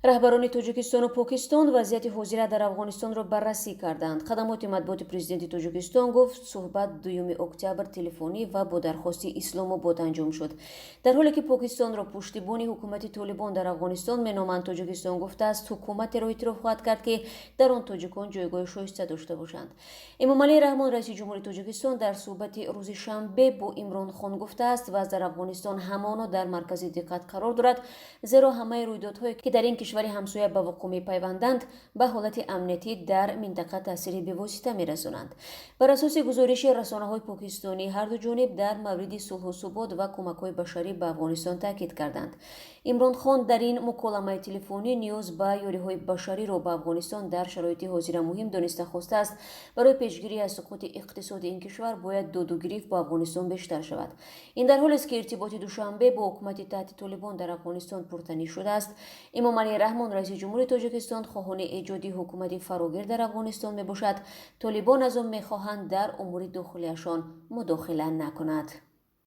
раҳбарони тоҷикистону покистон вазъияти ҳозира дар афғонистонро баррасӣ карданд. хадамоти матбуоти президенти тоҷикистон гуфт суҳбат 2 октябр телефонӣ ва бо дархости исломобод анҷом шуд. дар ҳоле ки покистонро пуштибони ҳукумати толибон дар афғонистон меноманд, тоҷикистон гуфтааст ҳукуматеро эътироф хоҳад кард ки дар он тоҷикон ҷойгоҳи шоиста дошта бошанд. эмомалии раҳмон, раиси ҷумҳури тоҷикистон, дар суҳбати рӯзи шанбе бо Имрон Хон гуфтааст вазъ дар афғонистон ҳамоно дар маркази диққат қарор дорад, зеро ҳамаи рӯйдодҳое ки дар ин кишвари ҳамсоя ба вуқӯъ мепайванданд ба ҳолати амниятӣ дар минтақа таъсири бевосита мерасонанд. бар асоси гузориши расонаҳои покистонӣ, ҳарду ҷониб дар мавриди сулҳу субота ва кӯмакҳои башарӣ ба афғонистон таъкид карданд. имрон Хон дар ин муколамаи телефонӣ ниёз ба ёриҳои башариро ба афғонистон дар шароити ҳозира муҳим дониста хостааст. барои пешгирӣ аз суқути иқтисоди ин кишвар бояд доду гирифт ба афғонистон бештар шавад. ин дар ҳолест ки иртиботи душанбе бо ҳукумати таҳти толибон дар афғонистон пуртанӣ шудааст. эмомалии раҳмон, раиси ҷумҳури тоҷикистон, хоҳони эҷоди ҳукумати фарогир дар афғонистон мебошад. толибон аз он мехоҳанд дар умури дохилиашон мудохила накунад.